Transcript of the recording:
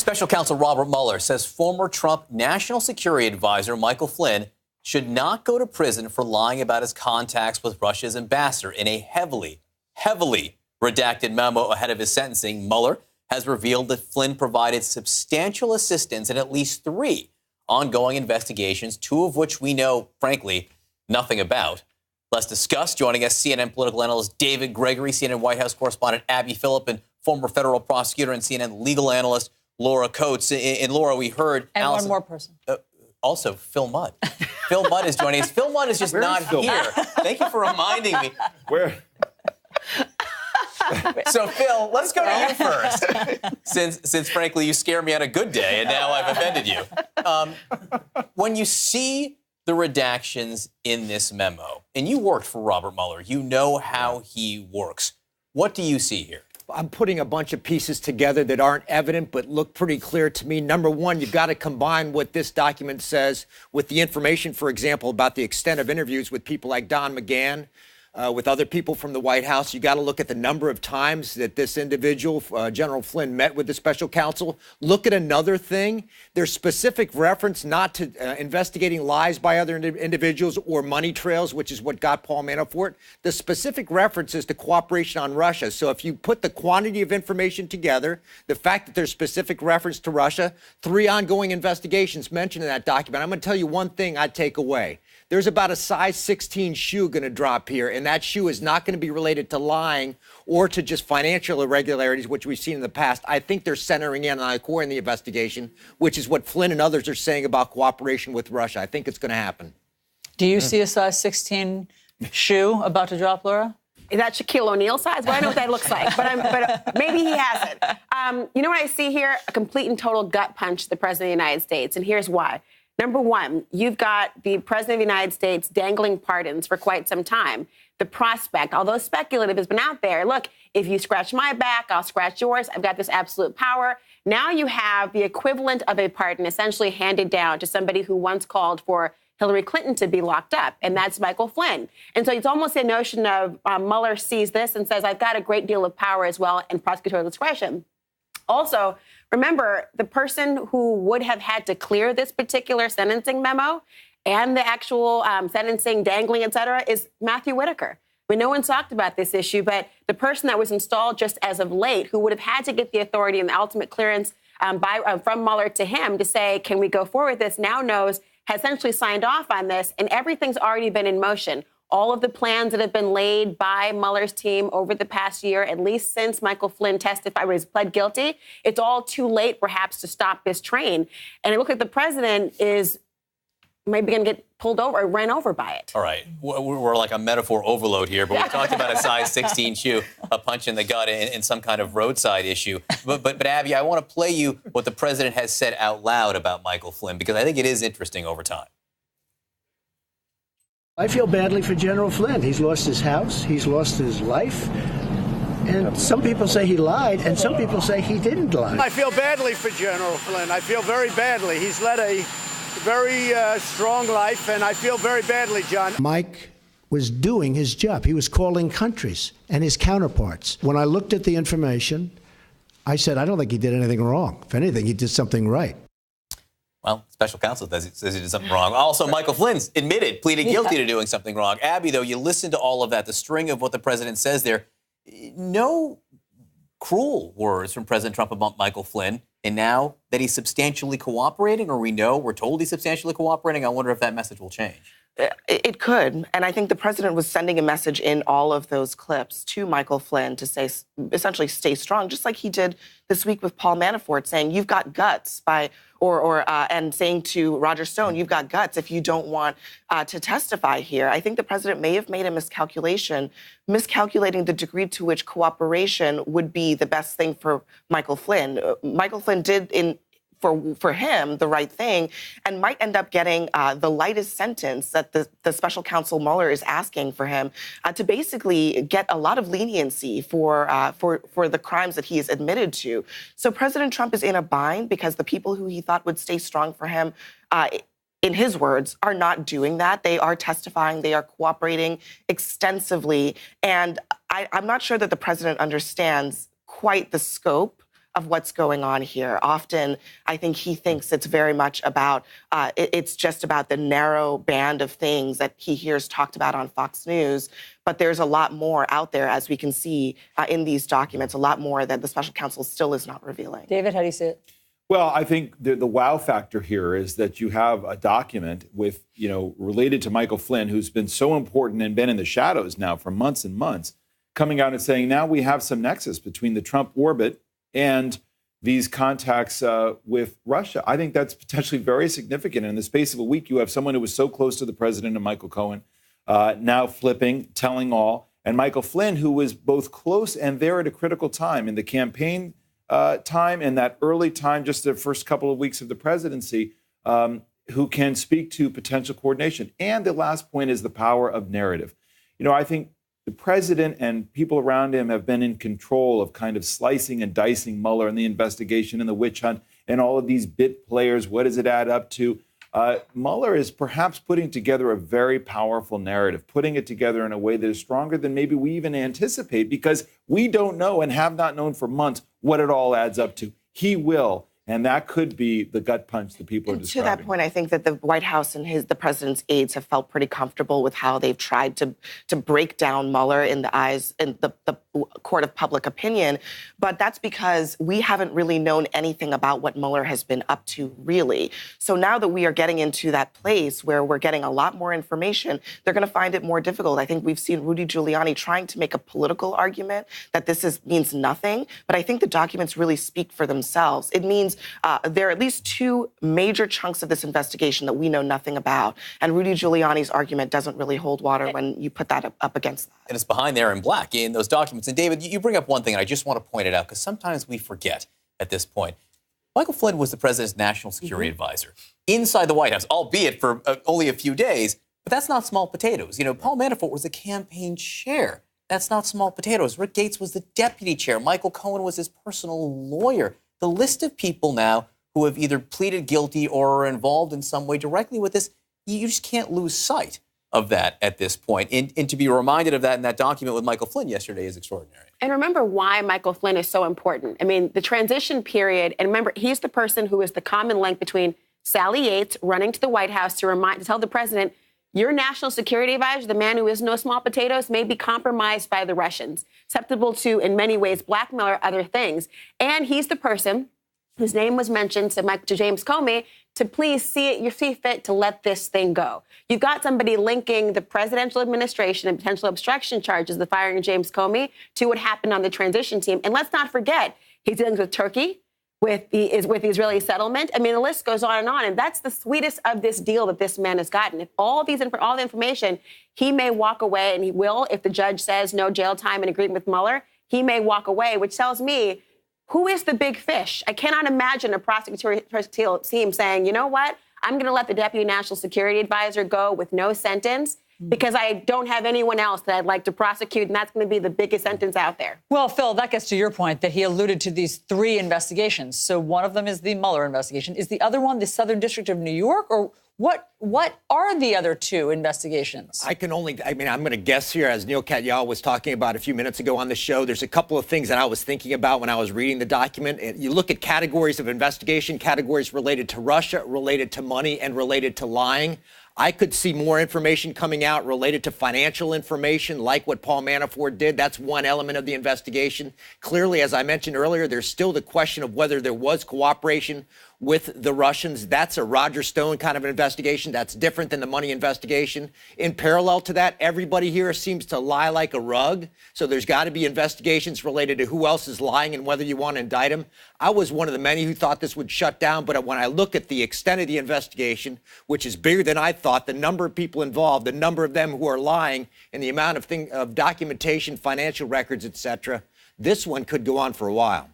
Special counsel Robert Mueller says former Trump National Security Advisor Michael Flynn should not go to prison for lying about his contacts with Russia's ambassador. In a heavily redacted memo ahead of his sentencing, Mueller has revealed that Flynn provided substantial assistance in at least 3 ongoing investigations, 2 of which we know, frankly, nothing about. Let's discuss. Joining us, CNN political analyst David Gregory, CNN White House correspondent Abby Phillip, and former federal prosecutor and CNN legal analyst Laura Coates. And Laura, we heard... And Allison, one more person. Also, Phil Mudd. Phil Mudd is joining us. Phil Mudd is just not here. Thank you for reminding me. Where? So, Phil, let's go to you first, since frankly, you scare me on a good day, and now I've offended you. When you see the redactions in this memo, and you worked for Robert Mueller, you know how he works. What do you see here? I'm putting a bunch of pieces together that aren't evident but look pretty clear to me. Number one, you've got to combine what this document says with the information, for example, about the extent of interviews with people like Don McGahn, with other people from the White House. You got to look at the number of times that this individual, General Flynn, met with the special counsel. Look at another thing. There's specific reference not to investigating lies by other individuals or money trails, which is what got Paul Manafort. The specific reference is to cooperation on Russia. So if you put the quantity of information together, the fact that there's specific reference to Russia, 3 ongoing investigations mentioned in that document, I'm going to tell you one thing I'd take away. There's about a size 16 shoe going to drop here, and that shoe is not going to be related to lying or to just financial irregularities, which we've seen in the past. I think they're centering in on the core in the investigation, which is what Flynn and others are saying about cooperation with Russia. I think it's going to happen. Do you see a size 16 shoe about to drop, Laura? Is that Shaquille O'Neal size? Well, I know what that looks like, but maybe he has it. You know what I see here? A complete and total gut punch to the President of the United States, and here's why. Number one, you've got the President of the United States dangling pardons for quite some time. The prospect, although speculative, has been out there. Look, if you scratch my back, I'll scratch yours. I've got this absolute power. Now you have the equivalent of a pardon essentially handed down to somebody who once called for Hillary Clinton to be locked up, and that's Michael Flynn. And so it's almost a notion of Mueller sees this and says, I've got a great deal of power as well and prosecutorial discretion. Also, remember, the person who would have had to clear this particular sentencing memo and the actual sentencing, dangling, et cetera, is Matthew Whitaker. I mean, no one's talked about this issue, but the person that was installed just as of late, who would have had to get the authority and the ultimate clearance from Mueller to him to say, can we go forward with this, now knows, has essentially signed off on this, and everything's already been in motion. All of the plans that have been laid by Mueller's team over the past year, at least since Michael Flynn testified, was pled guilty, it's all too late, perhaps, to stop this train. And it looks like the president is maybe going to get pulled over or ran over by it. All right. We're like a metaphor overload here, but we talked about a size 16 shoe, a punch in the gut, and some kind of roadside issue. But Abby, I want to play you what the president has said out loud about Michael Flynn, because I think it is interesting over time. I feel badly for General Flynn. He's lost his house. He's lost his life. And some people say he lied, and some people say he didn't lie. I feel badly for General Flynn. I feel very badly. He's led a very strong life, and I feel very badly, John. Mike was doing his job. He was calling countries and his counterparts. When I looked at the information, I said, I don't think he did anything wrong. If anything, he did something right. Well, special counsel says he did something wrong. Also, Michael Flynn's pleaded guilty to doing something wrong. Abby, though, you listen to all of that, the string of what the president says there, no cruel words from President Trump about Michael Flynn. And now that he's substantially cooperating, or we're told he's substantially cooperating, I wonder if that message will change. It could. And I think the president was sending a message in all of those clips to Michael Flynn to say, essentially, stay strong, just like he did this week with Paul Manafort, saying, you've got guts and saying to Roger Stone, you've got guts if you don't want to testify here. I think the president may have made a miscalculation, miscalculating the degree to which cooperation would be the best thing for Michael Flynn. Michael Flynn did for him the right thing, and might end up getting the lightest sentence that the special counsel Mueller is asking for him to basically get a lot of leniency for the crimes that he is admitted to. So President Trump is in a bind because the people who he thought would stay strong for him, in his words, are not doing that. They are testifying. They are cooperating extensively. And I'm not sure that the president understands quite the scope of what's going on here. Often, I think he thinks it's very much about, it's just about the narrow band of things that he hears talked about on Fox News. But there's a lot more out there, as we can see in these documents, a lot more that the special counsel still is not revealing. David, how do you see it? Well, I think the wow factor here is that you have a document with, related to Michael Flynn, who's been so important and been in the shadows now for months and months, coming out and saying, now we have some nexus between the Trump orbit and these contacts with Russia. I think that's potentially very significant. In the space of a week, you have someone who was so close to the president and Michael Cohen, now flipping, telling all, and Michael Flynn, who was both close and there at a critical time in the campaign time and that early time, just the first couple of weeks of the presidency, who can speak to potential coordination. And the last point is the power of narrative. I think the president and people around him have been in control of kind of slicing and dicing Mueller and the investigation and the witch hunt and all of these bit players. What does it add up to? Mueller is perhaps putting together a very powerful narrative, putting it together in a way that is stronger than maybe we even anticipate, because we don't know and have not known for months what it all adds up to. He will. And that could be the gut punch that people are describing. To that point, I think that the White House and the president's aides have felt pretty comfortable with how they've tried to break down Mueller in the eyes in the court of public opinion. But that's because we haven't really known anything about what Mueller has been up to, really. So now that we are getting into that place where we're getting a lot more information, they're going to find it more difficult. I think we've seen Rudy Giuliani trying to make a political argument that this means nothing. But I think the documents really speak for themselves. It means there are at least two major chunks of this investigation that we know nothing about. And Rudy Giuliani's argument doesn't really hold water when you put that up against that. And it's behind there in black in those documents. And David, you bring up one thing, and I just want to point it out, because sometimes we forget at this point. Michael Flynn was the president's national security advisor inside the White House, albeit for only a few days. But that's not small potatoes. Paul Manafort was the campaign chair. That's not small potatoes. Rick Gates was the deputy chair. Michael Cohen was his personal lawyer. The list of people now who have either pleaded guilty or are involved in some way directly with this, you just can't lose sight of that at this point. And to be reminded of that in that document with Michael Flynn yesterday is extraordinary. And remember why Michael Flynn is so important. I mean, the transition period, and remember, he's the person who is the common link between Sally Yates running to the White House to tell the president, your national security advisor, the man who is no small potatoes, may be compromised by the Russians, susceptible to, in many ways, blackmail or other things. And he's the person whose name was mentioned to James Comey to please see fit to let this thing go. You've got somebody linking the presidential administration and potential obstruction charges, the firing of James Comey, to what happened on the transition team. And let's not forget, he's dealing with Turkey, with the Israeli settlement. I mean, the list goes on. And that's the sweetest of this deal that this man has gotten. If all the information, he may walk away, and he will, if the judge says no jail time in agreement with Mueller, he may walk away, which tells me, who is the big fish? I cannot imagine a prosecutorial team saying, you know what? I'm going to let the deputy national security advisor go with no sentence because I don't have anyone else that I'd like to prosecute, and that's going to be the biggest sentence out there. Well, Phil, that gets to your point that he alluded to these three investigations. So one of them is the Mueller investigation. Is the other one the Southern District of New York, or what are the other two investigations? I'm going to guess here, as Neil Katyal was talking about a few minutes ago on the show, there's a couple of things that I was thinking about when I was reading the document. You look at categories of investigation, categories related to Russia, related to money, and related to lying. I could see more information coming out related to financial information, like what Paul Manafort did. That's one element of the investigation. Clearly, as I mentioned earlier, there's still the question of whether there was cooperation with the Russians. That's a Roger Stone kind of an investigation. That's different than the money investigation. In parallel to that, everybody here seems to lie like a rug. So there's got to be investigations related to who else is lying and whether you want to indict them. I was one of the many who thought this would shut down. But when I look at the extent of the investigation, which is bigger than I thought, the number of people involved, the number of them who are lying, and the amount of documentation, financial records, et cetera, this one could go on for a while.